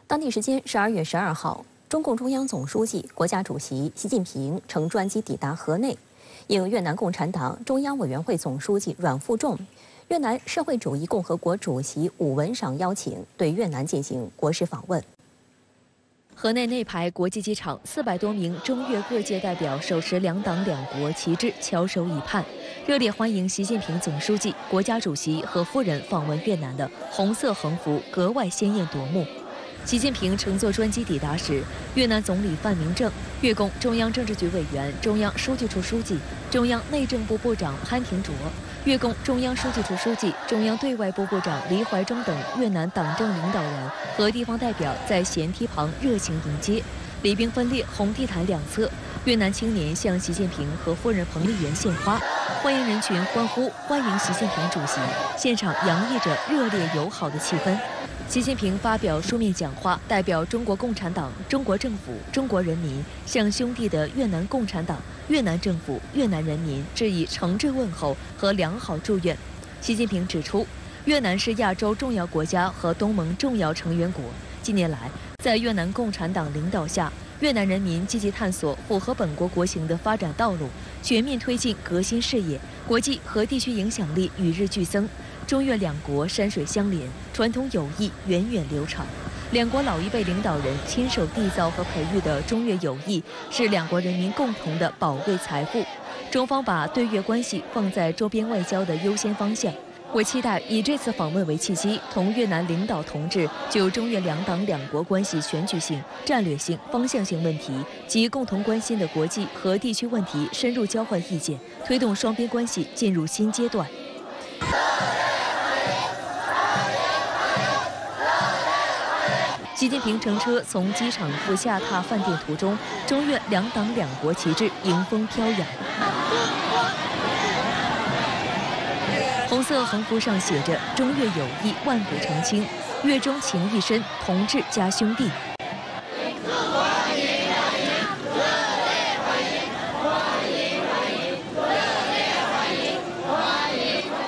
当地时间12月12号，中共中央总书记、国家主席习近平乘专机抵达河内，应越南共产党中央委员会总书记阮富仲、越南社会主义共和国主席武文赏邀请，对越南进行国事访问。 河内内排国际机场，400多名中越各界代表手持两党两国旗帜，翘首以盼，热烈欢迎习近平总书记、国家主席和夫人访问越南的红色横幅格外鲜艳夺目。习近平乘坐专机抵达时，越南总理范明政、越共中央政治局委员、中央书记处书记、中央内政部部长潘廷卓、越共中央书记处书记、中央对外部部长黎怀忠等越南党政领导人和地方代表在舷梯旁热情迎接，礼宾分列红地毯两侧，越南青年向习近平和夫人彭丽媛献花，欢迎人群欢呼欢迎习近平主席，现场洋溢着热烈友好的气氛。 习近平发表书面讲话，代表中国共产党、中国政府、中国人民，向兄弟的越南共产党、越南政府、越南人民致以诚挚问候和良好祝愿。习近平指出，越南是亚洲重要国家和东盟重要成员国。近年来，在越南共产党领导下，越南人民积极探索符合本国国情的发展道路，全面推进革新事业，国际和地区影响力与日俱增。 中越两国山水相连，传统友谊源远流长。两国老一辈领导人亲手缔造和培育的中越友谊，是两国人民共同的宝贵财富。中方把对越关系放在周边外交的优先方向。我期待以这次访问为契机，同越南领导同志就中越两党两国关系全局性、战略性、方向性问题及共同关心的国际和地区问题深入交换意见，推动双边关系进入新阶段。 习近平乘车从机场赴下榻饭店途中，中越两党两国旗帜迎风飘扬。红色横幅上写着“中越友谊万古长青，越中情谊深，同志加兄弟”。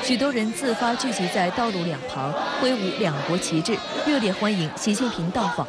许多人自发聚集在道路两旁，挥舞两国旗帜，热烈欢迎习近平到访。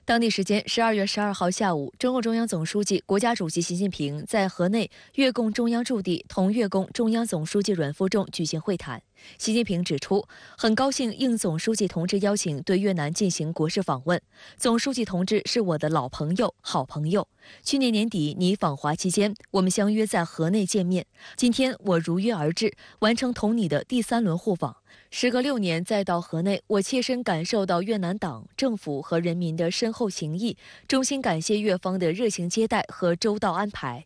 当地时间12月12号下午，中共中央总书记、国家主席习近平在河内越共中央驻地同越共中央总书记阮富仲举行会谈。习近平指出，很高兴应总书记同志邀请，对越南进行国事访问。总书记同志是我的老朋友、好朋友。去年年底你访华期间，我们相约在河内见面。今天我如约而至，完成同你的第3轮互访。 时隔6年再到河内，我切身感受到越南党、政府和人民的深厚情谊，衷心感谢越方的热情接待和周到安排。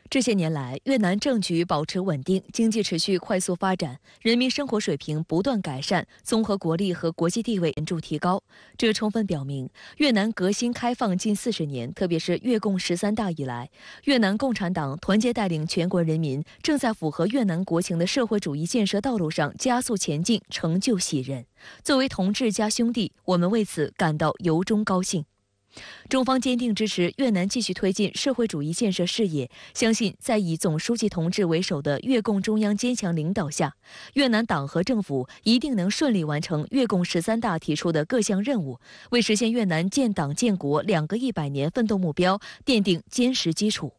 这些年来，越南政局保持稳定，经济持续快速发展，人民生活水平不断改善，综合国力和国际地位显著提高。这充分表明，越南革新开放近40年，特别是越共13大以来，越南共产党团结带领全国人民，正在符合越南国情的社会主义建设道路上加速前进，成就喜人。作为同志加兄弟，我们为此感到由衷高兴。 中方坚定支持越南继续推进社会主义建设事业，相信在以总书记同志为首的越共中央坚强领导下，越南党和政府一定能顺利完成越共13大提出的各项任务，为实现越南建党建国2个100年奋斗目标奠定坚实基础。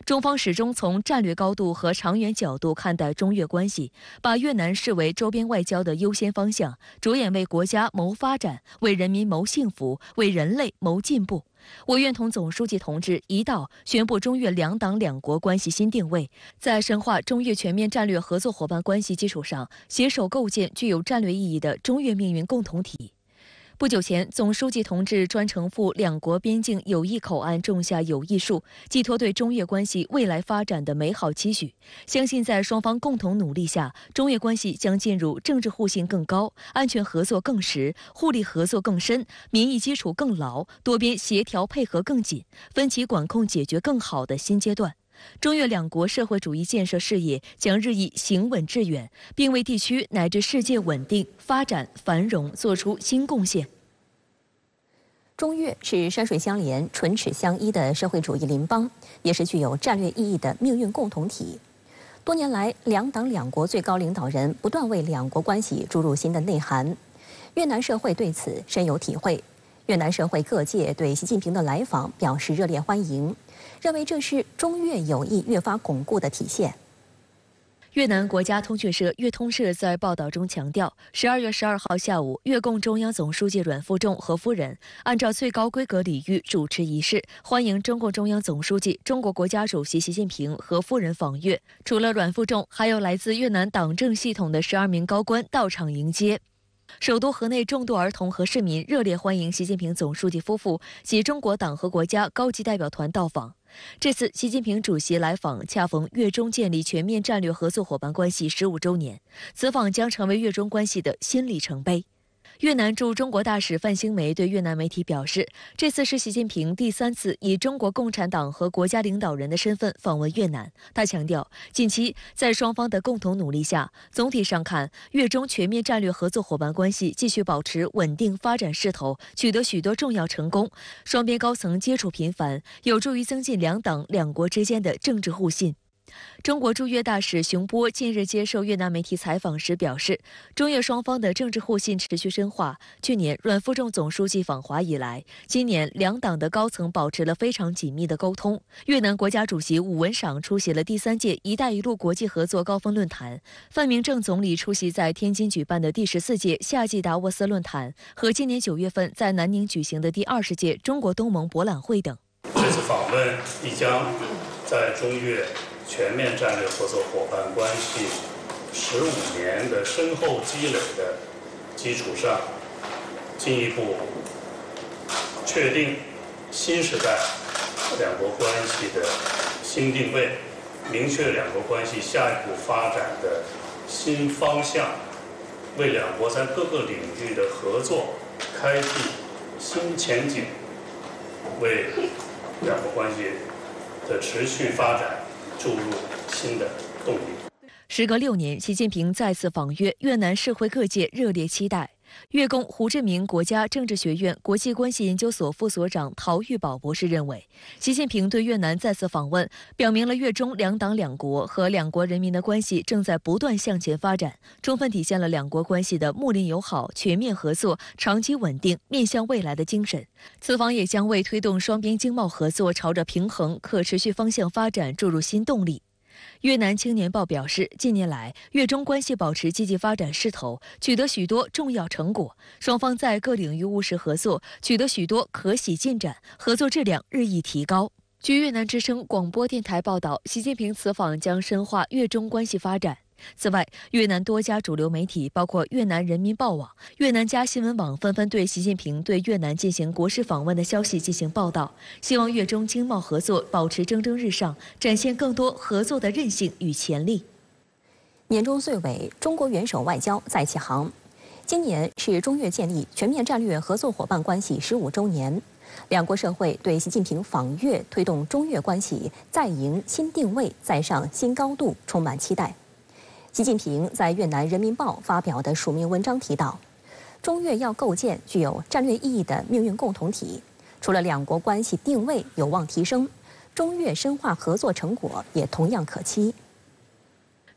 中方始终从战略高度和长远角度看待中越关系，把越南视为周边外交的优先方向，着眼为国家谋发展，为人民谋幸福，为人类谋进步。我愿同总书记同志一道宣布中越两党两国关系新定位，在深化中越全面战略合作伙伴关系基础上，携手构建具有战略意义的中越命运共同体。 不久前，总书记同志专程赴两国边境友谊口岸种下友谊树，寄托对中越关系未来发展的美好期许。相信在双方共同努力下，中越关系将进入政治互信更高、安全合作更实、互利合作更深、民意基础更牢、多边协调配合更紧、分歧管控解决更好的新阶段。 中越两国社会主义建设事业将日益行稳致远，并为地区乃至世界稳定、发展、繁荣作出新贡献。中越是山水相连、唇齿相依的社会主义邻邦，也是具有战略意义的命运共同体。多年来，两党两国最高领导人不断为两国关系注入新的内涵。越南社会对此深有体会。越南社会各界对习近平的来访表示热烈欢迎，认为这是中越友谊越发巩固的体现。越南国家通讯社越通社在报道中强调，12月12号下午，越共中央总书记阮富仲和夫人按照最高规格礼遇主持仪式，欢迎中共中央总书记、中国国家主席习近平和夫人访越。除了阮富仲，还有来自越南党政系统的12名高官到场迎接。首都河内众多儿童和市民热烈欢迎习近平总书记夫妇及中国党和国家高级代表团到访。这次习近平主席来访恰逢越中建立全面战略合作伙伴关系15周年，此访将成为越中关系的新里程碑。越南驻中国大使范兴梅对越南媒体表示，这次是习近平第3次以中国共产党和国家领导人的身份访问越南。他强调，近期在双方的共同努力下，总体上看，越中全面战略合作伙伴关系继续保持稳定发展势头，取得许多重要成功，双边高层接触频繁，有助于增进两党两国之间的政治互信。中国驻越大使熊波近日接受越南媒体采访时表示，中越双方的政治互信持续深化。去年阮富仲总书记访华以来，今年两党的高层保持了非常紧密的沟通。越南国家主席武文赏出席了第3届“一带一路”国际合作高峰论坛，范明政总理出席在天津举办的第14届夏季达沃斯论坛和今年9月份在南宁举行的第20届中国东盟博览会等。这次访问必将在中越全面战略合作伙伴关系15年的深厚积累的基础上，进一步确定新时代两国关系的新定位，明确两国关系下一步发展的新方向，为两国在各个领域的合作开辟新前景，为两国关系的持续发展注入新的动力。时隔6年，习近平再次访越，越南社会各界热烈期待。越共胡志明国家政治学院国际关系研究所副所长陶玉宝博士认为，习近平对越南再次访问，表明了越中两党两国和两国人民的关系正在不断向前发展，充分体现了两国关系的睦邻友好、全面合作、长期稳定、面向未来的精神。此访也将为推动双边经贸合作朝着平衡、可持续方向发展注入新动力。越南青年报表示，近年来越中关系保持积极发展势头，取得许多重要成果，双方在各领域务实合作，取得许多可喜进展，合作质量日益提高。据越南之声广播电台报道，习近平此访将深化越中关系发展。此外，越南多家主流媒体，包括越南人民报网、越南加新闻网，纷纷对习近平对越南进行国事访问的消息进行报道，希望越中经贸合作保持蒸蒸日上，展现更多合作的韧性与潜力。年终岁尾，中国元首外交再起航。今年是中越建立全面战略合作伙伴关系15周年，两国社会对习近平访越推动中越关系再迎新定位、再上新高度充满期待。习近平在越南人民报发表的署名文章提到，中越要构建具有战略意义的命运共同体，除了两国关系定位有望提升，中越深化合作成果也同样可期。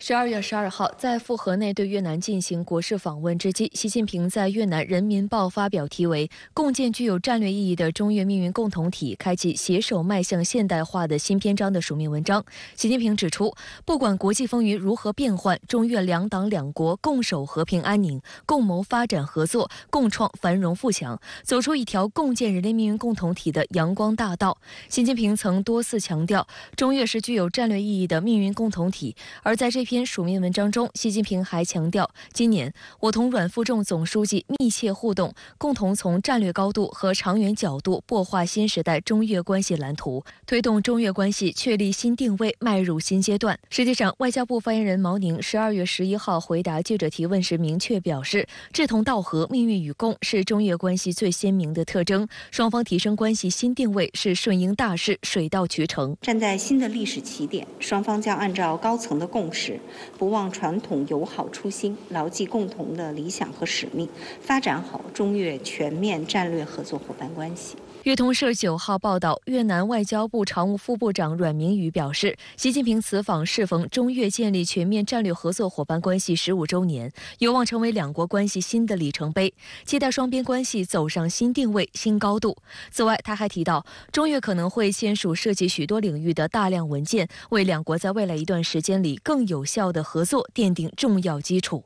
12月12号，在赴河内对越南进行国事访问之际，习近平在越南人民报发表题为“共建具有战略意义的中越命运共同体，开启携手迈向现代化的新篇章”的署名文章。习近平指出，不管国际风云如何变幻，中越两党两国共守和平安宁，共谋发展合作，共创繁荣富强，走出一条共建人类命运共同体的阳光大道。习近平曾多次强调，中越是具有战略意义的命运共同体，而在这篇署名文章中，习近平还强调，今年我同阮富仲总书记密切互动，共同从战略高度和长远角度擘画新时代中越关系蓝图，推动中越关系确立新定位，迈入新阶段。实际上，外交部发言人毛宁12月11号回答记者提问时明确表示，志同道合、命运与共是中越关系最鲜明的特征，双方提升关系新定位是顺应大势、水到渠成。站在新的历史起点，双方将按照高层的共识，不忘传统友好初心，牢记共同的理想和使命，发展好中越全面战略合作伙伴关系。越通社9号报道，越南外交部常务副部长阮明宇表示，习近平此访适逢中越建立全面战略合作伙伴关系15周年，有望成为两国关系新的里程碑，期待双边关系走上新定位、新高度。此外，他还提到，中越可能会签署涉及许多领域的大量文件，为两国在未来一段时间里更有效的合作奠定重要基础。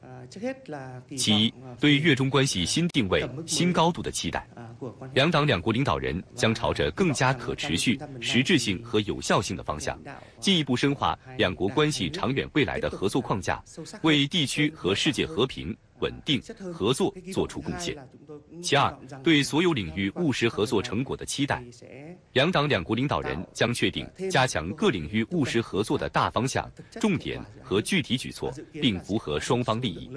其一，对越中关系新定位、新高度的期待。两党两国领导人将朝着更加可持续、实质性和有效性的方向，进一步深化两国关系长远未来的合作框架，为地区和世界和平、稳定、合作作出贡献。其二，对所有领域务实合作成果的期待。两党两国领导人将确定加强各领域务实合作的大方向、重点和具体举措，并符合双方利益。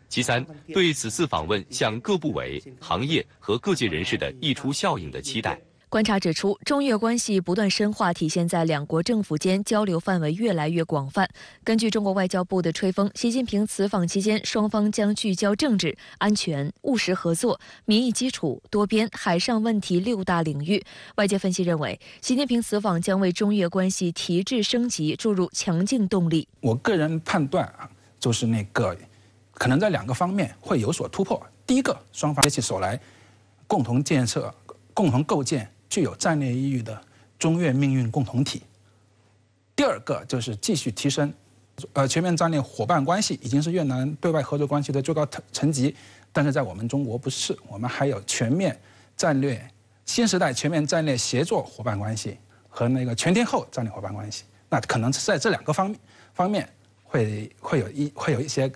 其三，对此次访问向各部委、行业和各界人士的溢出效应的期待。观察指出，中越关系不断深化，体现在两国政府间交流范围越来越广泛。根据中国外交部的吹风，习近平此访期间，双方将聚焦政治、安全、务实合作、民意基础、多边、海上问题6大领域。外界分析认为，习近平此访将为中越关系提质升级注入强劲动力。我个人判断就是可能在2个方面会有所突破。第一个，双方携起手来，共同建设、共同构建具有战略意义的中越命运共同体。第二个就是继续提升，全面战略伙伴关系已经是越南对外合作关系的最高层级，但是在我们中国不是，我们还有新时代全面战略协作伙伴关系和全天候战略伙伴关系。那可能是在这2个方面会有一些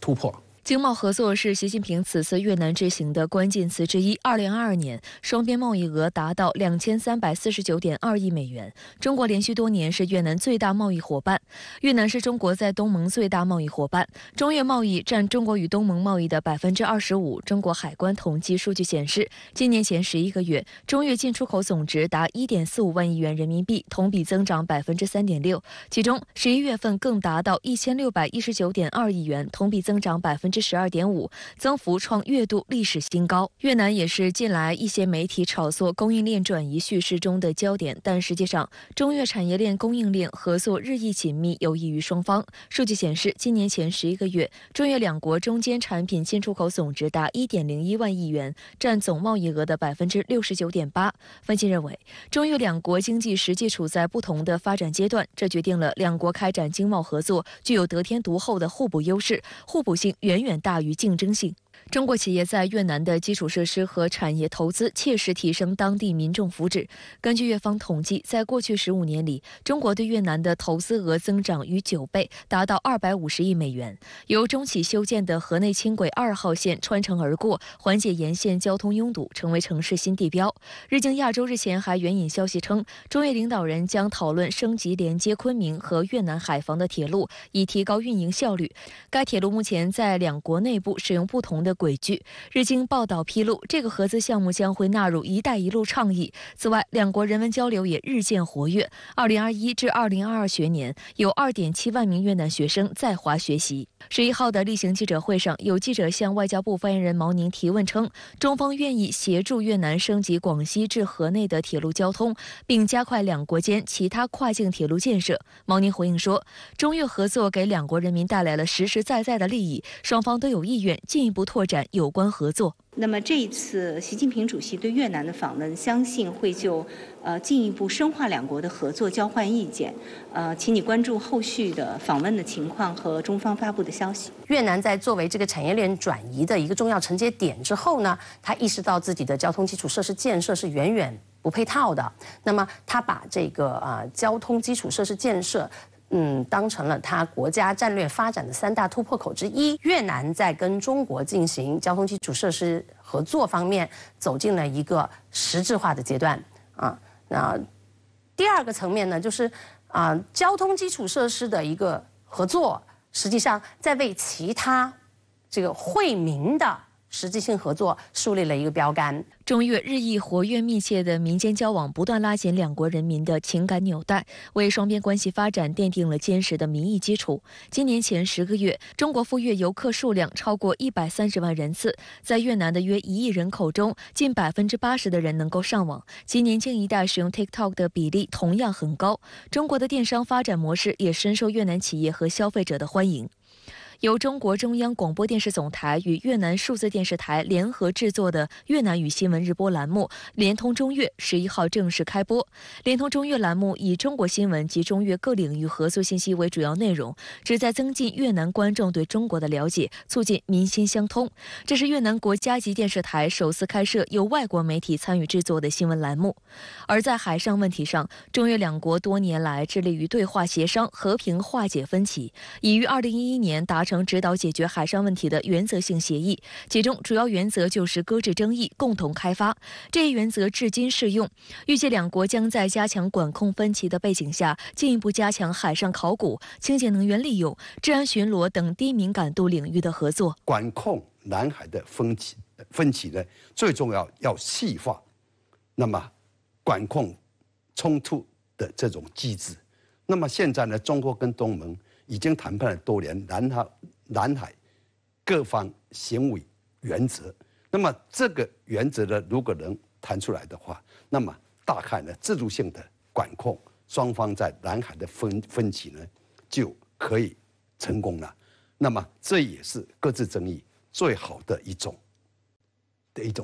突破。经贸合作是习近平此次越南之行的关键词之一。2022年，双边贸易额达到2349.2亿美元。中国连续多年是越南最大贸易伙伴，越南是中国在东盟最大贸易伙伴。中越贸易占中国与东盟贸易的25%。中国海关统计数据显示，今年前11个月，中越进出口总值达1.45万亿元人民币，同比增长3.6%。其中11月份更达到1619.2亿元，同比增长12.5%，增幅创月度历史新高。越南也是近来一些媒体炒作供应链转移叙事中的焦点，但实际上，中越产业链供应链合作日益紧密，有益于双方。数据显示，今年前11个月，中越两国中间产品进出口总值达1.01万亿元，占总贸易额的69.8%。分析认为，中越两国经济实际处在不同的发展阶段，这决定了两国开展经贸合作具有得天独厚的互补优势，互补性远远大于竞争性。中国企业在越南的基础设施和产业投资切实提升当地民众福祉。根据越方统计，在过去15年里，中国对越南的投资额增长逾9倍，达到250亿美元。由中企修建的河内轻轨2号线穿城而过，缓解沿线交通拥堵，成为城市新地标。日经亚洲日前还援引消息称，中越领导人将讨论升级连接昆明和越南海防的铁路，以提高运营效率。该铁路目前在两国内部使用不同的轨距。日经报道披露，这个合资项目将会纳入“一带一路”倡议。此外，两国人文交流也日渐活跃。2021至2022学年，有2.7万名越南学生在华学习。11号的例行记者会上，有记者向外交部发言人毛宁提问称，中方愿意协助越南升级广西至河内的铁路交通，并加快两国间其他跨境铁路建设。毛宁回应说，中越合作给两国人民带来了实实在在的利益，双方都有意愿进一步拓展有关合作。那么这一次习近平主席对越南的访问，相信会就进一步深化两国的合作交换意见。请你关注后续的访问的情况和中方发布的消息。越南在作为这个产业链转移的一个重要承接点之后呢，他意识到自己的交通基础设施建设是远远不配套的。那么他把这个交通基础设施建设当成了他国家战略发展的3大突破口之一。越南在跟中国进行交通基础设施合作方面走进了一个实质化的阶段那第二个层面呢，就是交通基础设施的一个合作，实际上在为其他这个惠民的实质性合作树立了一个标杆。中越日益活跃密切的民间交往，不断拉紧两国人民的情感纽带，为双边关系发展奠定了坚实的民意基础。今年前10个月，中国赴越游客数量超过130万人次，在越南的约1亿人口中，近80%的人能够上网，其年轻一代使用 TikTok 的比例同样很高。中国的电商发展模式也深受越南企业和消费者的欢迎。由中国中央广播电视总台与越南数字电视台联合制作的越南语新闻日播栏目联通中越11号正式开播。联通中越栏目以中国新闻及中越各领域合作信息为主要内容，旨在增进越南观众对中国的了解，促进民心相通。这是越南国家级电视台首次开设由外国媒体参与制作的新闻栏目。而在海上问题上，中越两国多年来致力于对话协商，和平化解分歧，已于2011年达成指导解决海上问题的原则性协议，其中主要原则就是搁置争议，共同开发。这一原则至今适用。预计两国将在加强管控分歧的背景下，进一步加强海上考古、清洁能源利用、治安巡逻等低敏感度领域的合作。管控南海的分歧呢，最重要要细化，那么管控冲突的这种机制。那么现在呢，中国跟东盟已经谈判了多年南海各方行为原则。那么这个原则呢，如果能谈出来的话，那么大概呢，制度性的管控双方在南海的分歧呢，就可以成功了。那么这也是各自争议最好的一种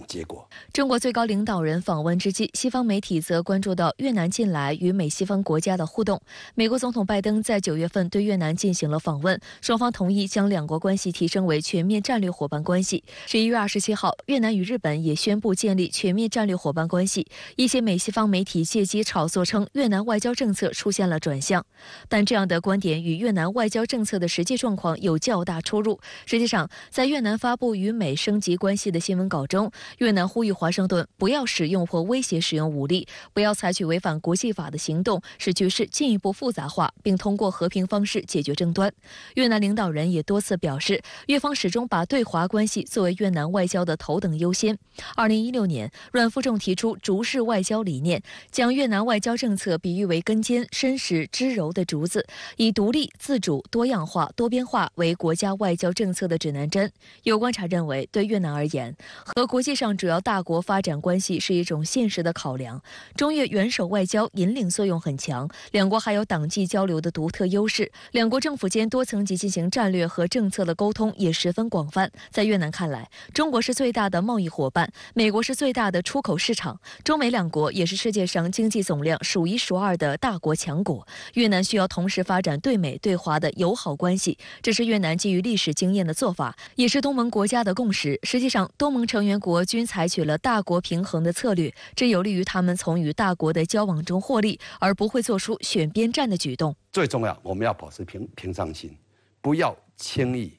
结果。中国最高领导人访问之际，西方媒体则关注到越南近来与美西方国家的互动。美国总统拜登在9月份对越南进行了访问，双方同意将两国关系提升为全面战略伙伴关系。11月27号，越南与日本也宣布建立全面战略伙伴关系。一些美西方媒体借机炒作称越南外交政策出现了转向，但这样的观点与越南外交政策的实际状况有较大出入。实际上，在越南发布与美升级关系的新闻稿中，越南呼吁华盛顿不要使用或威胁使用武力，不要采取违反国际法的行动，使局势进一步复杂化，并通过和平方式解决争端。越南领导人也多次表示，越方始终把对华关系作为越南外交的头等优先。2016年，阮富仲提出竹式外交理念，将越南外交政策比喻为根尖、深实、枝柔的竹子，以独立、自主、多样化、多边化为国家外交政策的指南针。有观察认为，对越南而言，和国际上主要大国发展关系是一种现实的考量。中越元首外交引领作用很强，两国还有党际交流的独特优势，两国政府间多层级进行战略和政策的沟通也十分广泛。在越南看来，中国是最大的贸易伙伴，美国是最大的出口市场，中美两国也是世界上经济总量数1数2的大国强国。越南需要同时发展对美对华的友好关系，这是越南基于历史经验的做法，也是东盟国家的共识。实际上，东盟成员国均采取了大国平衡的策略，这有利于他们从与大国的交往中获利，而不会做出选边站的举动。最重要，我们要保持平常心，不要轻易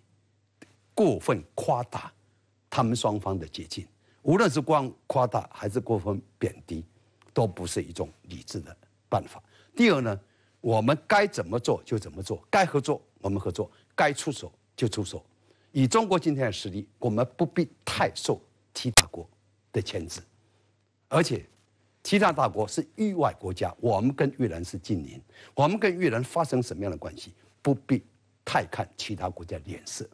过分夸大他们双方的接近，无论是光夸大还是过分贬低，都不是一种理智的办法。第二呢，我们该怎么做就怎么做，该合作我们合作，该出手就出手。以中国今天的实力，我们不必太受其他国的牵制，而且其他大国是域外国家，我们跟越南是近邻，我们跟越南发生什么样的关系，不必太看其他国家脸色。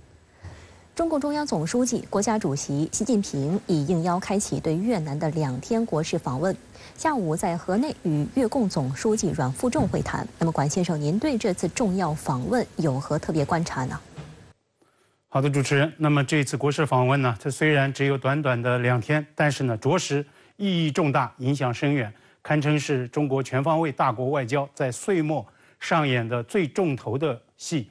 中共中央总书记、国家主席习近平已应邀开启对越南的2天国事访问，下午在河内与越共总书记阮富仲会谈。那么，管先生，您对这次重要访问有何特别观察呢？好的，主持人。那么这次国事访问呢，它虽然只有短短的2天，但是呢，着实意义重大，影响深远，堪称是中国全方位大国外交在岁末上演的最重头的戏。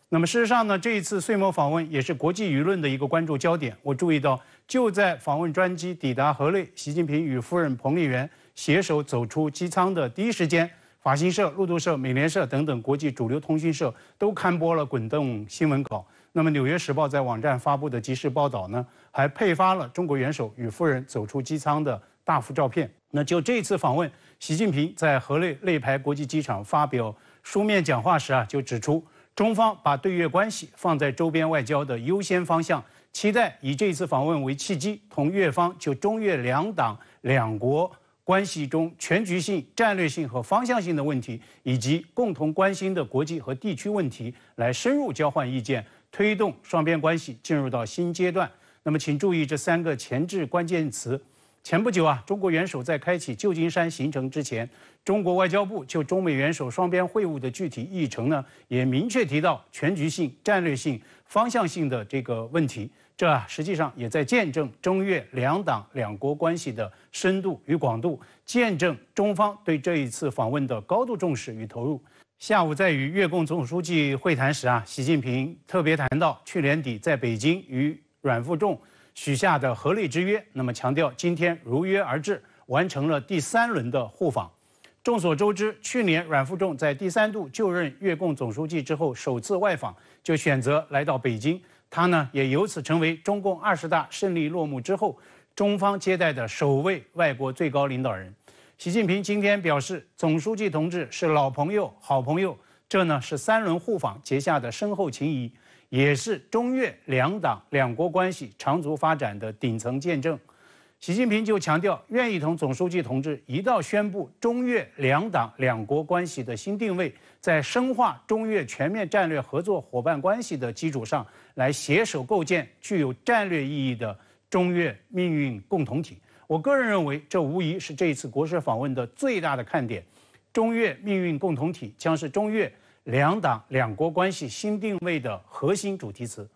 那么事实上呢，这一次岁末访问也是国际舆论的一个关注焦点。我注意到，就在访问专机抵达河内，习近平与夫人彭丽媛携手走出机舱的第一时间，法新社、路透社、美联社等等国际主流通讯社都刊播了滚动新闻稿。那么《纽约时报》在网站发布的即时报道呢，还配发了中国元首与夫人走出机舱的大幅照片。那就这次访问，习近平在河内内排国际机场发表书面讲话时就指出，中方把对越关系放在周边外交的优先方向，期待以这次访问为契机，同越方就中越两党两国关系中全局性、战略性和方向性的问题，以及共同关心的国际和地区问题来深入交换意见，推动双边关系进入到新阶段。那么，请注意这3个前置关键词。前不久啊，中国元首在开启旧金山行程之前，中国外交部就中美元首双边会晤的具体议程呢，也明确提到全局性、战略性、方向性的这个问题。这实际上也在见证中越两党两国关系的深度与广度，见证中方对这一次访问的高度重视与投入。下午在与越共总书记会谈时啊，习近平特别谈到去年底在北京与阮富仲许下的和类之约，那么强调今天如约而至，完成了第3轮的互访。众所周知，去年阮富仲在第3度就任越共总书记之后，首次外访就选择来到北京，他呢也由此成为中共20大胜利落幕之后，中方接待的首位外国最高领导人。习近平今天表示，总书记同志是老朋友、好朋友，这呢是3轮互访结下的深厚情谊，也是中越两党两国关系长足发展的顶层见证。习近平就强调，愿意同总书记同志一道宣布中越两党两国关系的新定位，在深化中越全面战略合作伙伴关系的基础上，来携手构建具有战略意义的中越命运共同体。我个人认为，这无疑是这一次国事访问的最大的看点。中越命运共同体将是中越两党两国关系新定位的核心主题词。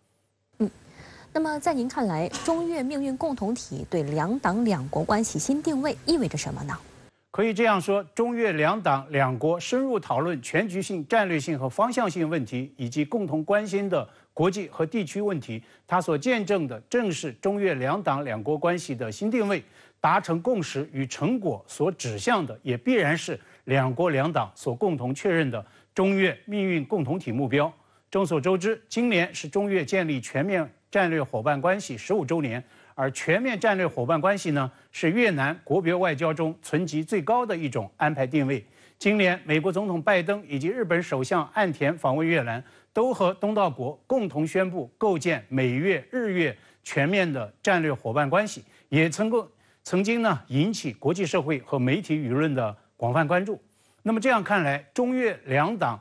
那么在您看来，中越命运共同体对两党两国关系新定位意味着什么呢？可以这样说，中越两党两国深入讨论全局性、战略性和方向性问题，以及共同关心的国际和地区问题，它所见证的正是中越两党两国关系的新定位，达成共识与成果所指向的，也必然是两国两党所共同确认的中越命运共同体目标。众所周知，今年是中越建立全面战略伙伴关系15周年，而全面战略伙伴关系呢，是越南国别外交中层级最高的一种安排定位。今年，美国总统拜登以及日本首相岸田访问越南，都和东道国共同宣布构建美越日越全面的战略伙伴关系，也曾经呢引起国际社会和媒体舆论的广泛关注。那么这样看来，中越两党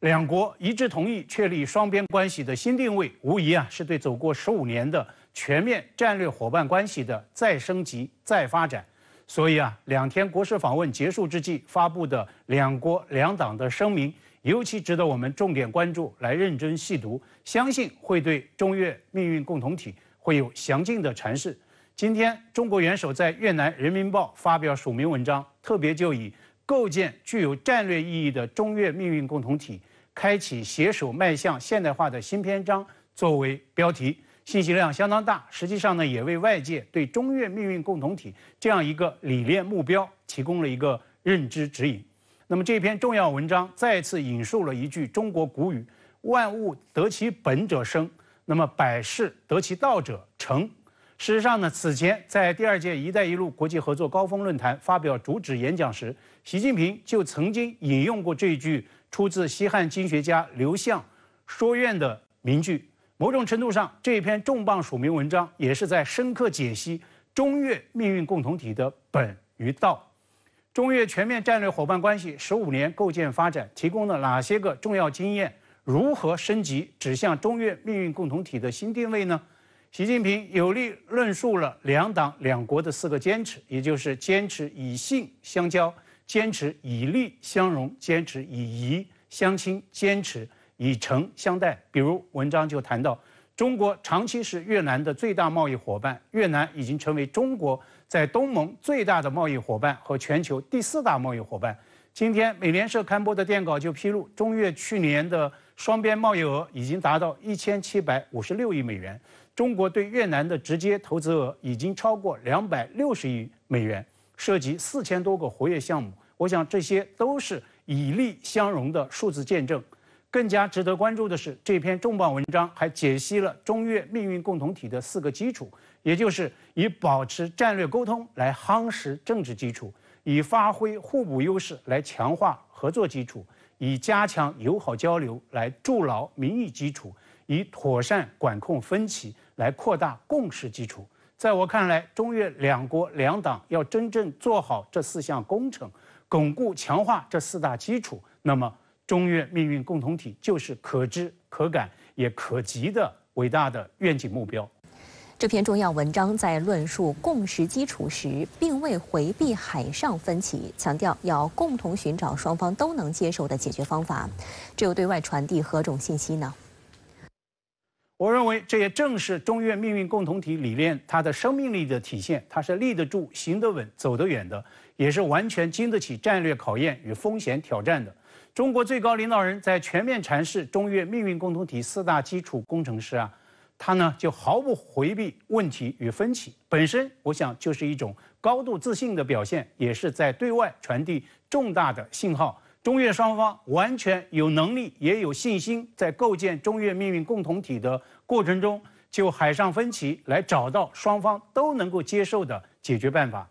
两国一致同意确立双边关系的新定位，无疑啊是对走过15年的全面战略伙伴关系的再升级、再发展。所以啊，2天国事访问结束之际发布的两国两党的声明，尤其值得我们重点关注，来认真细读，相信会对中越命运共同体会有详尽的阐释。今天，中国元首在越南《人民报》发表署名文章，特别就以构建具有战略意义的中越命运共同体，开启携手迈向现代化的新篇章作为标题，信息量相当大。实际上呢，也为外界对中越命运共同体这样一个理念目标提供了一个认知指引。那么这篇重要文章再次引述了一句中国古语：“万物得其本者生，那么百事得其道者成。”事实上呢，此前在第2届“一带一路”国际合作高峰论坛发表主旨演讲时，习近平就曾经引用过这句出自西汉经学家刘向《说苑》的名句。某种程度上，这篇重磅署名文章也是在深刻解析中越命运共同体的本与道。中越全面战略伙伴关系15年构建发展提供了哪些个重要经验？如何升级指向中越命运共同体的新定位呢？习近平有力论述了两党两国的4个坚持，也就是坚持以信相交，坚持以利相容，坚持以夷相亲，坚持以诚相待。比如文章就谈到，中国长期是越南的最大贸易伙伴，越南已经成为中国在东盟最大的贸易伙伴和全球第4大贸易伙伴。今天美联社刊播的电稿就披露，中越去年的双边贸易额已经达到1756亿美元。中国对越南的直接投资额已经超过260亿美元，涉及4000多个活跃项目。我想这些都是以利相容的数字见证。更加值得关注的是，这篇重磅文章还解析了中越命运共同体的4个基础，也就是以保持战略沟通来夯实政治基础，以发挥互补优势来强化合作基础，以加强友好交流来筑牢民意基础，以妥善管控分歧来扩大共识基础。在我看来，中越两国两党要真正做好这4项工程，巩固强化这4大基础，那么中越命运共同体就是可知可感也可及的伟大的愿景目标。这篇重要文章在论述共识基础时，并未回避海上分歧，强调要共同寻找双方都能接受的解决方法。这又对外传递何种信息呢？我认为这也正是中越命运共同体理念它的生命力的体现，它是立得住、行得稳、走得远的，也是完全经得起战略考验与风险挑战的。中国最高领导人在全面阐释中越命运共同体4大基础工程时他呢就毫不回避问题与分歧，本身我想就是一种高度自信的表现，也是在对外传递重大的信号。中越双方完全有能力也有信心，在构建中越命运共同体的过程中，就海上分歧来找到双方都能够接受的解决办法。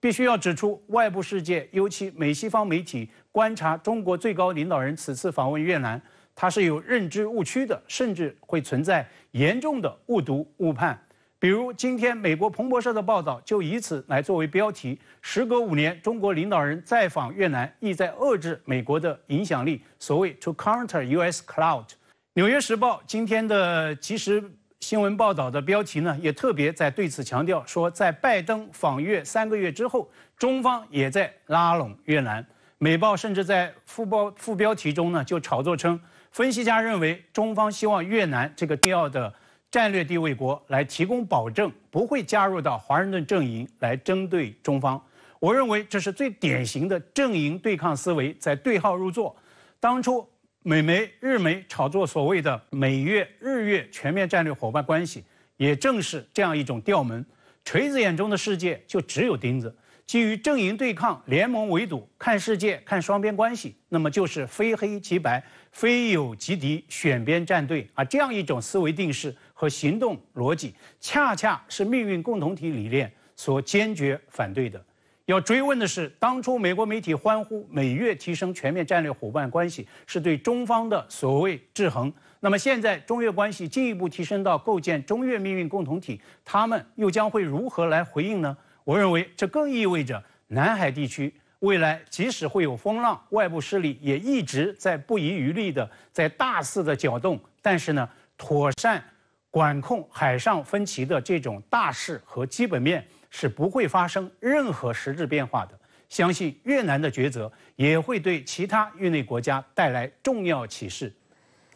必须要指出，外部世界尤其美西方媒体观察中国最高领导人此次访问越南，它是有认知误区的，甚至会存在严重的误读误判。比如今天美国彭博社的报道就以此来作为标题，时隔5年，中国领导人再访越南，意在遏制美国的影响力，所谓 to counter US clout。纽约时报今天的即时新闻报道的标题呢，也特别在对此强调说，在拜登访越3个月之后，中方也在拉拢越南。美报甚至在副标题中呢，就炒作称，分析家认为中方希望越南这个重要的战略地位国来提供保证，不会加入到华盛顿阵营来针对中方。我认为这是最典型的阵营对抗思维在对号入座。当初美媒、日媒炒作所谓的美越、日越全面战略伙伴关系，也正是这样一种调门。锤子眼中的世界就只有钉子，基于阵营对抗、联盟围堵，看世界看双边关系，那么就是非黑即白，非友即敌，选边站队这样一种思维定式和行动逻辑，恰恰是命运共同体理念所坚决反对的。要追问的是，当初美国媒体欢呼美越提升全面战略伙伴关系是对中方的所谓制衡，那么现在中越关系进一步提升到构建中越命运共同体，他们又将会如何来回应呢？我认为这更意味着南海地区未来即使会有风浪，外部势力也一直在不遗余力的在大肆的搅动，但是呢，妥善管控海上分歧的这种大势和基本面是不会发生任何实质变化的。相信越南的抉择也会对其他域内国家带来重要启示。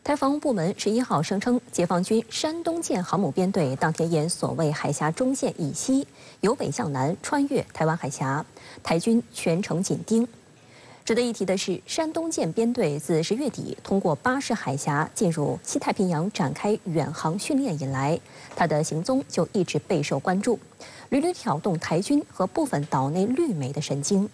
台防务部门11号声称，解放军山东舰航母编队当天沿所谓海峡中线以西，由北向南穿越台湾海峡，台军全程紧盯。值得一提的是，山东舰编队自10月底通过巴士海峡进入西太平洋展开远航训练以来，它的行踪就一直备受关注，屡屡挑动台军和部分岛内绿媒的神经。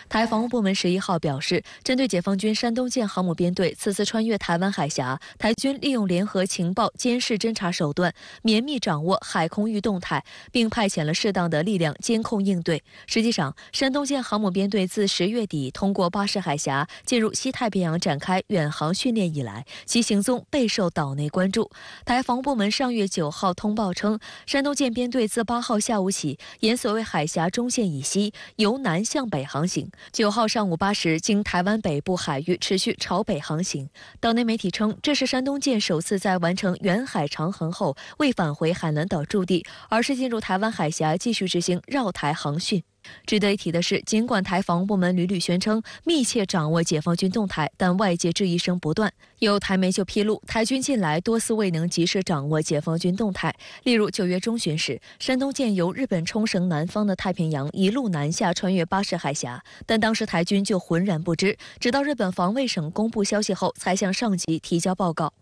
台防务部门11号表示，针对解放军山东舰航母编队此次穿越台湾海峡，台军利用联合情报、监视、侦察手段，绵密掌握海空域动态，并派遣了适当的力量监控应对。实际上，山东舰航母编队自10月底通过巴士海峡进入西太平洋展开远航训练以来，其行踪备受岛内关注。台防务部门上月9号通报称，山东舰编队自8号下午起，沿所谓海峡中线以西，由南向北航行。9号上午8时，经台湾北部海域持续朝北航行。岛内媒体称，这是山东舰首次在完成远海长航后未返回海南岛驻地，而是进入台湾海峡继续执行绕台航训。值得一提的是，尽管台防务部门屡屡宣称密切掌握解放军动态，但外界质疑声不断。有台媒就披露，台军近来多次未能及时掌握解放军动态。例如9月中旬时，山东舰由日本冲绳南方的太平洋一路南下穿越巴士海峡，但当时台军就浑然不知，直到日本防卫省公布消息后，才向上级提交报告。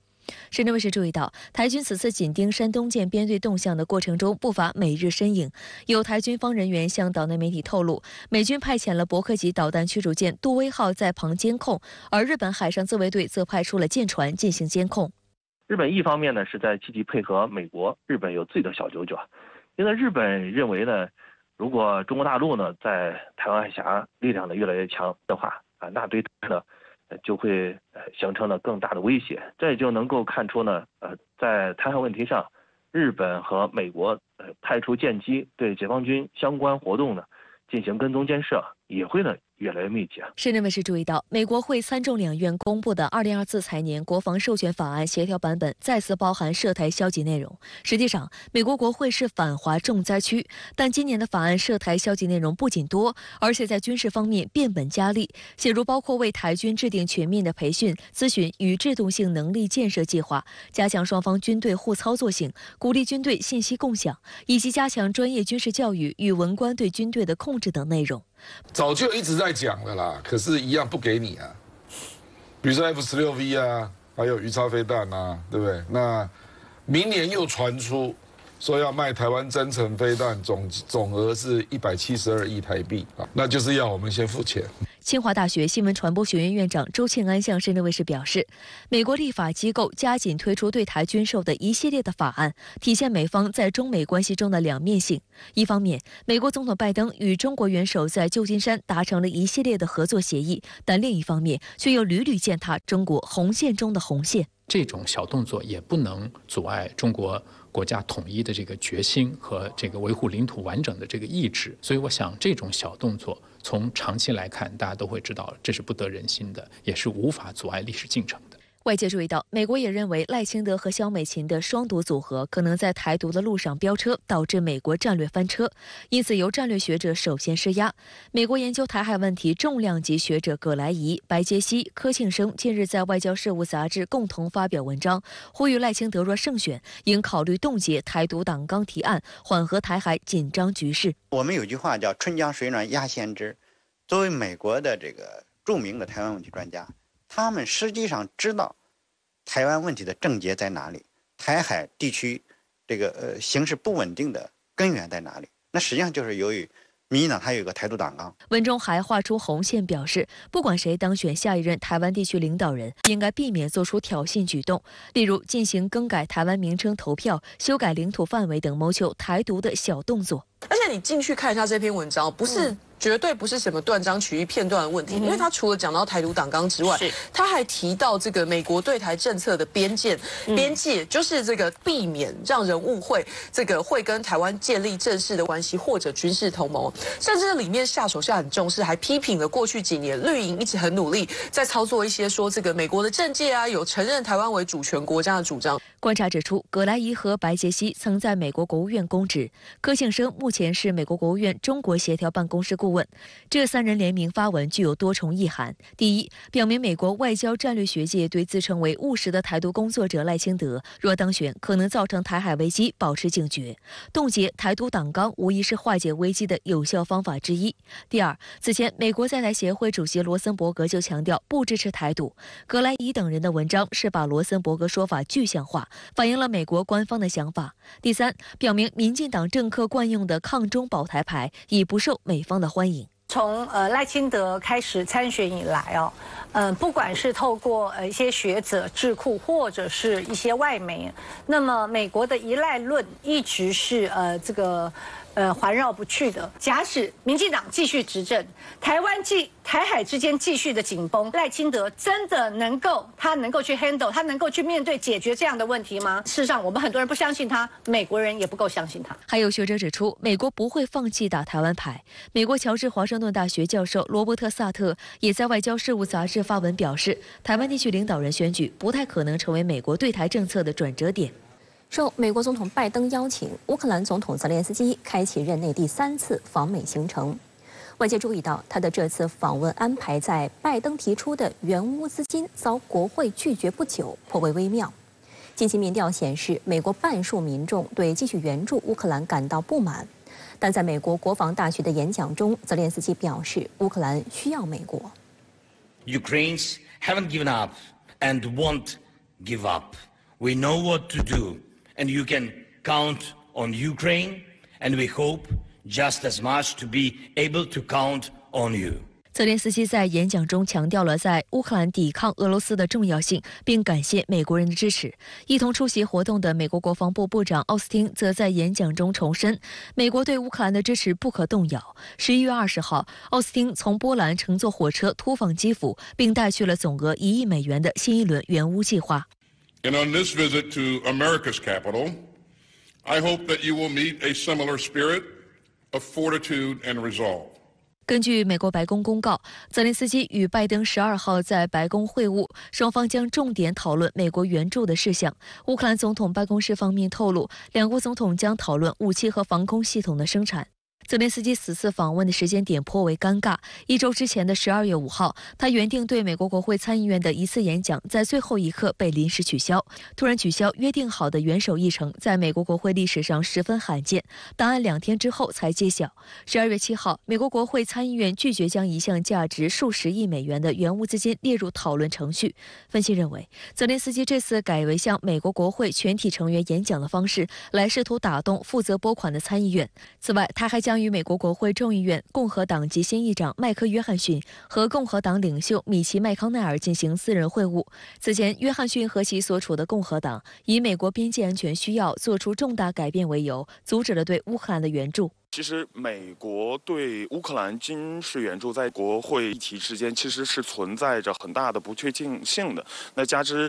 深圳卫视注意到，台军此次紧盯山东舰编队动向的过程中，不乏美日身影。有台军方人员向岛内媒体透露，美军派遣了伯克级导弹驱逐舰杜威号在旁监控，而日本海上自卫队则派出了舰船进行监控。日本一方面呢是在积极配合美国，日本有自己的小九九，因为日本认为呢，如果中国大陆呢在台湾海峡力量呢越来越强的话那对它呢就会形成了更大的威胁。这也就能够看出呢，在台海问题上，日本和美国派出舰机对解放军相关活动呢进行跟踪监视，也会呢越来越密集。深圳卫视注意到，美国会参众两院公布的2024财年国防授权法案协调版本再次包含涉台消极内容。实际上，美国国会是反华重灾区，但今年的法案涉台消极内容不仅多，而且在军事方面变本加厉，写入包括为台军制定全面的培训、咨询与制度性能力建设计划，加强双方军队互操作性，鼓励军队信息共享，以及加强专业军事教育与文官对军队的控制等内容。早就一直在讲了啦，可是一样不给你啊。比如说 F-16V 啊，还有鱼叉飞弹啊，对不对？那明年又传出说要卖台湾增程飞弹，总额是172亿台币啊，那就是要我们先付钱。清华大学新闻传播学院院长周庆安向深圳卫视表示，美国立法机构加紧推出对台军售的一系列的法案，体现美方在中美关系中的两面性。一方面，美国总统拜登与中国元首在旧金山达成了一系列的合作协议，但另一方面却又屡屡践踏中国红线中的红线。这种小动作也不能阻碍中国国家统一的这个决心和这个维护领土完整的这个意志，所以我想这种小动作从长期来看，大家都会知道这是不得人心的，也是无法阻碍历史进程的。外界注意到，美国也认为赖清德和萧美琴的双独组合可能在台独的路上飙车，导致美国战略翻车，因此由战略学者首先施压。美国研究台海问题重量级学者葛莱仪、白杰西、柯庆生近日在《外交事务》杂志共同发表文章，呼吁赖清德若胜选，应考虑冻结台独党纲提案，缓和台海紧张局势。我们有句话叫"春江水暖鸭先知"，作为美国的这个著名的台湾问题专家，他们实际上知道台湾问题的症结在哪里，台海地区这个形势不稳定的根源在哪里。那实际上就是由于民进党它有一个台独党纲。文中还画出红线，表示不管谁当选下一任台湾地区领导人，应该避免做出挑衅举动，例如进行更改台湾名称投票、修改领土范围等谋求台独的小动作。而且你进去看一下这篇文章，绝对不是什么断章取义片段的问题，因为他除了讲到台独党纲之外，他还提到这个美国对台政策的边界，就是这个避免让人误会这个会跟台湾建立正式的关系或者军事同盟，甚至里面下手下很重视，还批评了过去几年绿营一直很努力在操作一些说这个美国的政界啊有承认台湾为主权国家的主张。观察指出，葛莱仪和白杰西曾在美国国务院公职，柯庆生目前是美国国务院中国协调办公室顾问。这三人联名发文具有多重意涵：第一，表明美国外交战略学界对自称为务实的台独工作者赖清德若当选可能造成台海危机保持警觉，冻结台独党纲无疑是化解危机的有效方法之一。第二，此前美国在台协会主席罗森伯格就强调不支持台独，葛莱仪等人的文章是把罗森伯格说法具象化，反映了美国官方的想法。第三，表明民进党政客惯用的抗中保台牌已不受美方的欢迎。从赖清德开始参选以来不管是透过一些学者智库或者是一些外媒，那么美国的依赖论一直是环绕不去的。假使民进党继续执政，台海之间继续的紧绷，赖清德真的能够去 handle， 他能够去面对解决这样的问题吗？事实上，我们很多人不相信他，美国人也不够相信他。还有学者指出，美国不会放弃打台湾牌。美国乔治华盛顿大学教授罗伯特·萨特也在《外交事务》杂志发文表示，台湾地区领导人选举不太可能成为美国对台政策的转折点。受美国总统拜登邀请，乌克兰总统泽连斯基开启任内第3次访美行程。外界注意到，他的这次访问安排在拜登提出的援乌资金遭国会拒绝不久，颇为微妙。近期民调显示，美国半数民众对继续援助乌克兰感到不满。但在美国国防大学的演讲中，泽连斯基表示，乌克兰需要美国。Ukrainians haven't given up and won't give up. We know what to do, and you can count on Ukraine, and we hope just as much to be able to count on you. 泽连斯基在演讲中强调了在乌克兰抵抗俄罗斯的重要性，并感谢美国人的支持。一同出席活动的美国国防部部长奥斯汀则在演讲中重申，美国对乌克兰的支持不可动摇。11月20号，奥斯汀从波兰乘坐火车突访基辅，并带去了总额1亿美元的新一轮援乌计划。And on this visit to America's capital, I hope that you will meet a similar spirit of fortitude and resolve. 根据美国白宫公告，泽连斯基与拜登12号在白宫会晤，双方将重点讨论美国援助的事项。乌克兰总统办公室方面透露，两国总统将讨论武器和防空系统的生产。泽连斯基此次访问的时间点颇为尴尬。1周之前的12月5号，他原定对美国国会参议院的一次演讲，在最后一刻被临时取消。突然取消约定好的元首议程，在美国国会历史上十分罕见。档案2天之后才揭晓。12月7号，美国国会参议院拒绝将一项价值数十亿美元的援乌资金列入讨论程序。分析认为，泽连斯基这次改为向美国国会全体成员演讲的方式，来试图打动负责拨款的参议院。此外，他还将与美国国会众议院共和党籍新议长麦克·约翰逊和共和党领袖米奇·麦康奈尔进行私人会晤。此前，约翰逊和其所处的共和党以美国边界安全需要做出重大改变为由，阻止了对乌克兰的援助。其实，美国对乌克兰军事援助在国会议题之间其实是存在着很大的不确定性的。那加之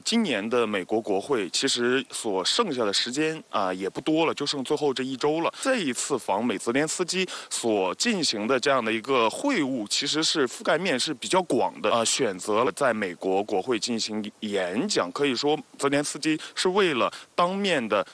今年的美国国会其实所剩下的时间也不多了，就剩最后这1周了。这一次访美，泽连斯基所进行的这样的一个会晤，其实是覆盖面是比较广的。选择了在美国国会进行演讲，可以说泽连斯基是为了当面的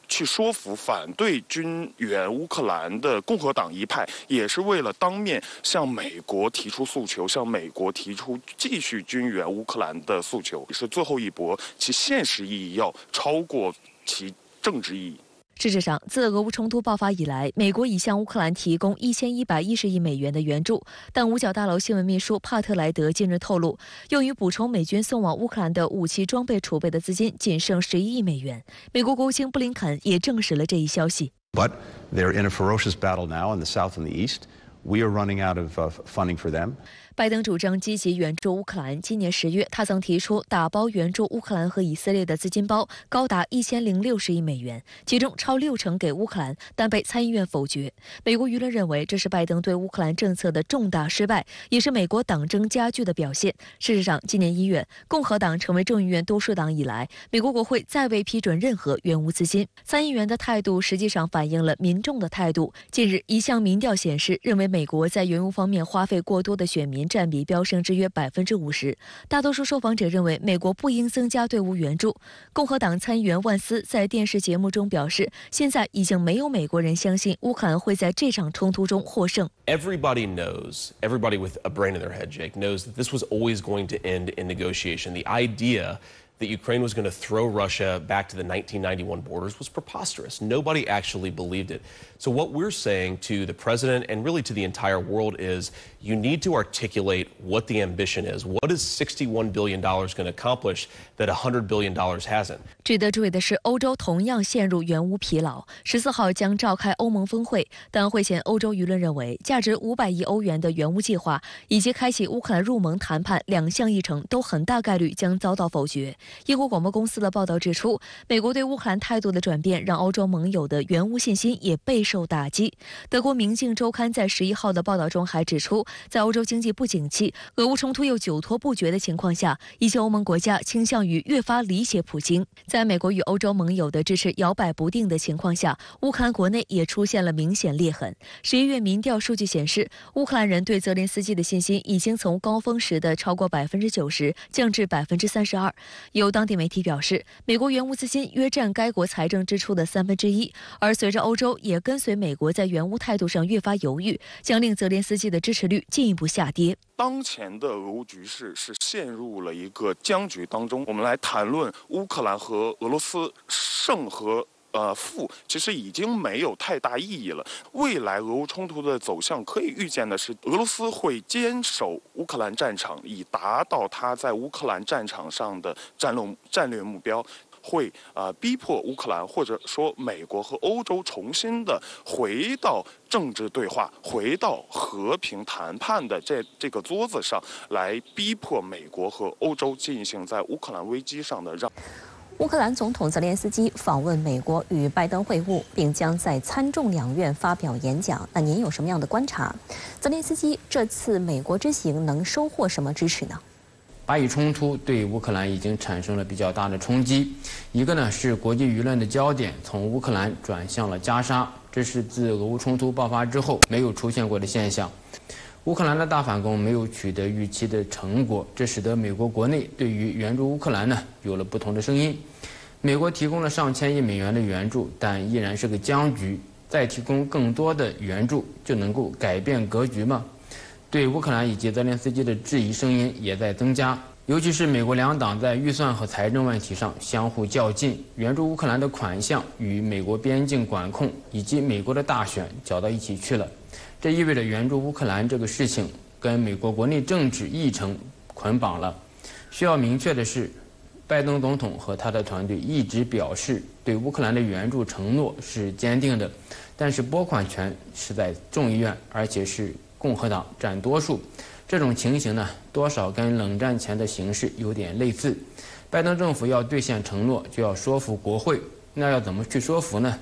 去说服反对军援乌克兰的共和党一派，也是为了当面向美国提出诉求，向美国提出继续军援乌克兰的诉求，是最后一搏，其现实意义要超过其政治意义。事实上，自俄乌冲突爆发以来，美国已向乌克兰提供1110亿美元的援助，但五角大楼新闻秘书帕特莱德近日透露，用于补充美军送往乌克兰的武器装备储备的资金仅剩11亿美元。美国国务卿布林肯也证实了这一消息。But they're in a ferocious battle now in the south and the east. We are running out of funding for them. 拜登主张积极援助乌克兰。今年10月，他曾提出打包援助乌克兰和以色列的资金包高达1060亿美元，其中超60%给乌克兰，但被参议院否决。美国舆论认为这是拜登对乌克兰政策的重大失败，也是美国党争加剧的表现。事实上，今年1月，共和党成为众议院多数党以来，美国国会再未批准任何援乌资金。参议员的态度实际上反映了民众的态度。近日，一项民调显示，认为美国在援乌方面花费过多的选民占比飙升至约50%。大多数受访者认为美国不应增加对乌援助。共和党参议员万斯在电视节目中表示，现在已经没有美国人相信乌克兰会在这场冲突中获胜。Everybody knows, everybody with a brain in their head, Jake, knows that this was always going to end in negotiation. The idea that Ukraine was going to throw Russia back to the 1991 borders was preposterous. Nobody actually believed it. So what we're saying to the president and really to the entire world is you need to articulate what the ambition is. What is $61 billion going to accomplish that $100 billion hasn't? 值得注意的是，欧洲同样陷入援乌疲劳。14号将召开欧盟峰会，但会前欧洲舆论认为，价值500亿欧元的援乌计划以及开启乌克兰入盟谈判2项议程都很大概率将遭到否决。英国广播公司的报道指出，美国对乌克兰态度的转变让欧洲盟友的援乌信心也备受打击。德国《明镜周刊》在11号的报道中还指出，在欧洲经济不景气、俄乌冲突又久拖不决的情况下，一些欧盟国家倾向于越发理解普京。在美国与欧洲盟友的支持摇摆不定的情况下，乌克兰国内也出现了明显裂痕。11月民调数据显示，乌克兰人对泽连斯基的信心已经从高峰时的超过90%降至32%。有当地媒体表示，美国援乌资金约占该国财政支出的1/3，而随着欧洲也跟随美国在援乌态度上越发犹豫，将令泽连斯基的支持率进一步下跌。当前的俄乌局势是陷入了一个僵局当中。我们来谈论乌克兰和俄罗斯胜和负，其实已经没有太大意义了。未来俄乌冲突的走向可以预见的是，俄罗斯会坚守乌克兰战场，以达到他在乌克兰战场上的战略目标。会逼迫乌克兰或者说美国和欧洲重新的回到政治对话、回到和平谈判的这个桌子上，来逼迫美国和欧洲进行在乌克兰危机上的让。乌克兰总统泽连斯基访问美国与拜登会晤，并将在参众两院发表演讲。那您有什么样的观察？泽连斯基这次美国之行能收获什么支持呢？巴以冲突对乌克兰已经产生了比较大的冲击。一个呢是国际舆论的焦点从乌克兰转向了加沙，这是自俄乌冲突爆发之后没有出现过的现象。乌克兰的大反攻没有取得预期的成果，这使得美国国内对于援助乌克兰呢有了不同的声音。美国提供了上千亿美元的援助，但依然是个僵局。再提供更多的援助就能够改变格局吗？对乌克兰以及泽连斯基的质疑声音也在增加，尤其是美国两党在预算和财政问题上相互较劲，援助乌克兰的款项与美国边境管控以及美国的大选搅到一起去了。这意味着援助乌克兰这个事情跟美国国内政治议程捆绑了。需要明确的是，拜登总统和他的团队一直表示对乌克兰的援助承诺是坚定的，但是拨款权是在众议院，而且是共和党占多数。这种情形呢，多少跟冷战前的形势有点类似。拜登政府要兑现承诺，就要说服国会，那要怎么去说服呢？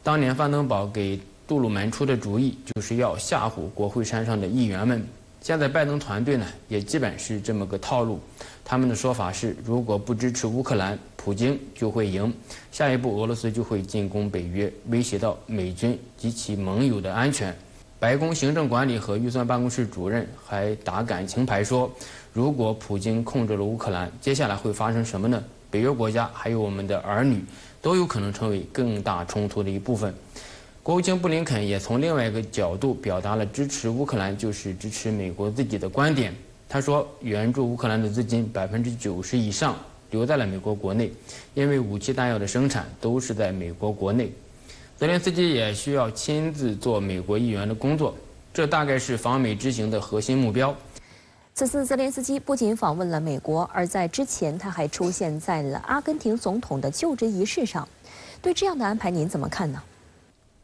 当年范登堡给杜鲁门出的主意就是要吓唬国会山上的议员们。现在拜登团队呢，也基本是这么个套路。他们的说法是，如果不支持乌克兰，普京就会赢，下一步俄罗斯就会进攻北约，威胁到美军及其盟友的安全。白宫行政管理和预算办公室主任还打感情牌说，如果普京控制了乌克兰，接下来会发生什么呢？北约国家还有我们的儿女都有可能成为更大冲突的一部分。国务卿布林肯也从另外一个角度表达了支持乌克兰就是支持美国自己的观点。他说，援助乌克兰的资金90%以上留在了美国国内，因为武器弹药的生产都是在美国国内。泽连斯基也需要亲自做美国议员的工作，这大概是访美之行的核心目标。此次泽连斯基不仅访问了美国，而在之前他还出现在了阿根廷总统的就职仪式上。对这样的安排您怎么看呢？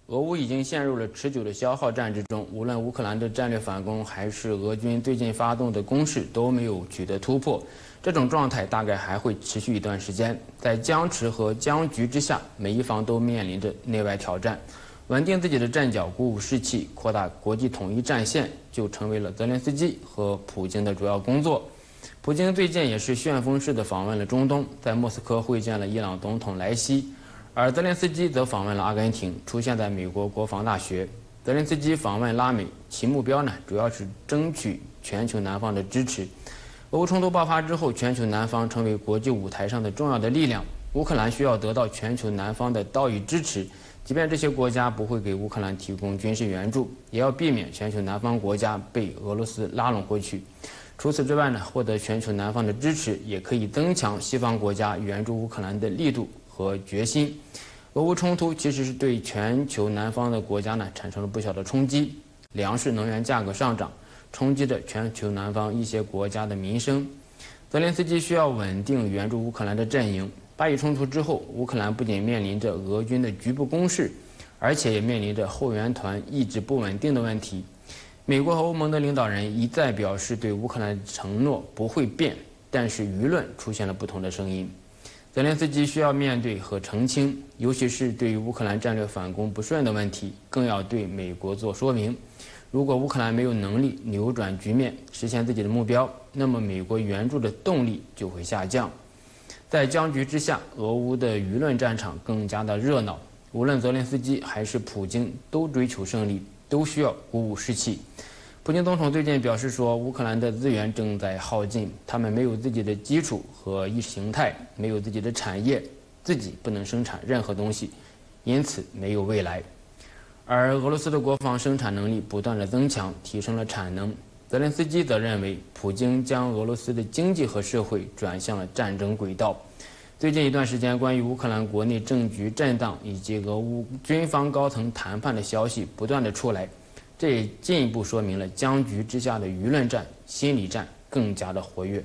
俄乌已经陷入了持久的消耗战之中，无论乌克兰的战略反攻还是俄军最近发动的攻势都没有取得突破，这种状态大概还会持续一段时间。在僵持和僵局之下，每一方都面临着内外挑战，稳定自己的阵脚，鼓舞士气，扩大国际统一战线，就成为了泽连斯基和普京的主要工作。普京最近也是旋风式的访问了中东，在莫斯科会见了伊朗总统莱西。而泽连斯基则访问了阿根廷，出现在美国国防大学。泽连斯基访问拉美，其目标呢，主要是争取全球南方的支持。俄乌冲突爆发之后，全球南方成为国际舞台上的重要的力量。乌克兰需要得到全球南方的道义支持，即便这些国家不会给乌克兰提供军事援助，也要避免全球南方国家被俄罗斯拉拢回去。除此之外呢，获得全球南方的支持，也可以增强西方国家援助乌克兰的力度和决心。俄乌冲突其实是对全球南方的国家呢产生了不小的冲击，粮食能源价格上涨，冲击着全球南方一些国家的民生。泽连斯基需要稳定援助乌克兰的阵营。巴以冲突之后，乌克兰不仅面临着俄军的局部攻势，而且也面临着后援团意志不稳定的问题。美国和欧盟的领导人一再表示对乌克兰的承诺不会变，但是舆论出现了不同的声音。泽连斯基需要面对和澄清，尤其是对于乌克兰战略反攻不顺的问题，更要对美国做说明。如果乌克兰没有能力扭转局面，实现自己的目标，那么美国援助的动力就会下降。在僵局之下，俄乌的舆论战场更加的热闹。无论泽连斯基还是普京，都追求胜利，都需要鼓舞士气。普京总统最近表示说，乌克兰的资源正在耗尽，他们没有自己的基础和意识形态，没有自己的产业，自己不能生产任何东西，因此没有未来。而俄罗斯的国防生产能力不断的增强，提升了产能。泽连斯基则认为，普京将俄罗斯的经济和社会转向了战争轨道。最近一段时间，关于乌克兰国内政局震荡以及俄乌军方高层谈判的消息不断的出来，这也进一步说明了僵局之下的舆论战、心理战更加的活跃。